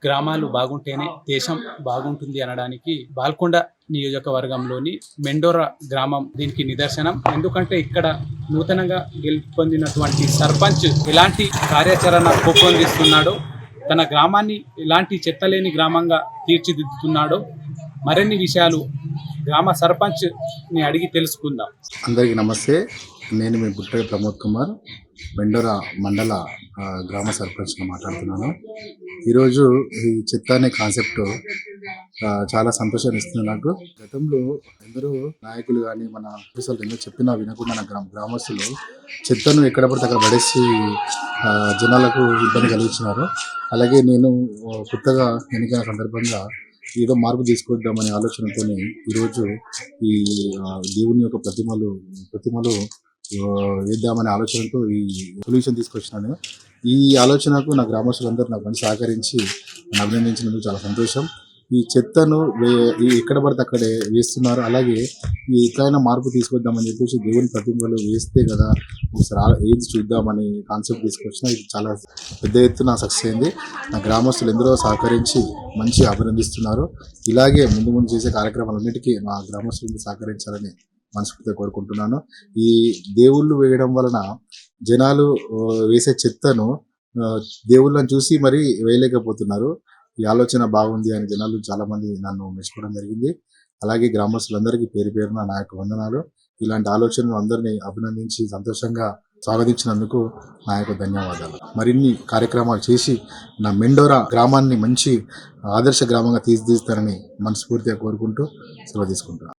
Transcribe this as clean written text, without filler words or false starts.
గ్రామాలు బాగుంటేనే దేశం బాగుంటుంది అనడానికి బాల్కొండ నియోజకవర్గంలోని మెండోర గ్రామం దీనికి నిదర్శనం. ఎందుకంటే ఇక్కడ నూతనంగా గెలుపొందినటువంటి సర్పంచ్ ఎలాంటి కార్యాచరణ రూపొందిస్తున్నాడో, తన గ్రామాన్ని ఎలాంటి చెత్తలేని గ్రామంగా తీర్చిదిద్దుతున్నాడో మరిన్ని విషయాలు గ్రామ సర్పంచ్ ని అడిగి తెలుసుకుందాం. అందరికీ నమస్తే. నేను మీ బుట్టగ ప్రమోద్ కుమార్, మెండోర మండల గ్రామ సర్పంచ్గా మాట్లాడుతున్నాను. ఈరోజు ఈ చెత్త అనే కాన్సెప్ట్ చాలా సంతోషాన్ని ఇస్తుంది నాకు. గతంలో అందరూ నాయకులు కానీ మన ఆఫీసర్లు ఎన్నో చెప్పినా వినకుండా నా గ్రామస్తులు చెత్తను ఎక్కడ పడితే అక్కడ పడేసి జనాలకు ఇబ్బంది కలిగించినారు. అలాగే నేను కొత్తగా ఎన్నికైన సందర్భంగా ఏదో మార్పు తీసుకొద్దామనే ఆలోచనతో ఈరోజు ఈ దేవుని యొక్క ప్రతిమలు వేద్దామనే ఆలోచనతో ఈ సొల్యూషన్ తీసుకొచ్చినాను. ఈ ఆలోచనకు నా గ్రామస్తులందరూ నాకు మంచి సహకరించి నన్ను అభినందించినందుకు చాలా సంతోషం. ఈ చెత్తను ఎక్కడ పడితే అక్కడే వేస్తున్నారు. అలాగే ఈ ఎక్కడైనా మార్పు తీసుకొద్దామని చెప్పేసి దేవుని ప్రతిమలు వేస్తే కదా ఒకసారి ఏది చూద్దామని కాన్సెప్ట్ తీసుకొచ్చిన. ఇది చాలా పెద్ద ఎత్తున సక్సెస్ అయింది. నా గ్రామస్తులు ఎందరో సహకరించి మంచిగా అభినందిస్తున్నారు. ఇలాగే ముందు చేసే కార్యక్రమాలన్నిటికీ నా గ్రామస్తులను సహకరించాలని మనస్ఫూర్తిగా కోరుకుంటున్నాను. ఈ దేవుళ్ళు వేయడం వలన జనాలు వేసే చెత్తను దేవుళ్ళని చూసి మరీ వేయలేకపోతున్నారు. ఈ ఆలోచన బాగుంది అని జనాలు చాలా మంది నన్ను మెచ్చుకోవడం జరిగింది. అలాగే గ్రామస్తులందరికీ పేరు పేరున నా యొక్క వందనాలు. ఇలాంటి ఆలోచనలు అందరినీ అభినందించి సంతోషంగా స్వాగతించినందుకు నా యొక్క ధన్యవాదాలు. మరిన్ని కార్యక్రమాలు చేసి నా మెండోర గ్రామాన్ని మంచి ఆదర్శ గ్రామంగా తీర్చిదిద్దుతారని మనస్ఫూర్తిగా కోరుకుంటూ సెలవు తీసుకుంటున్నాను.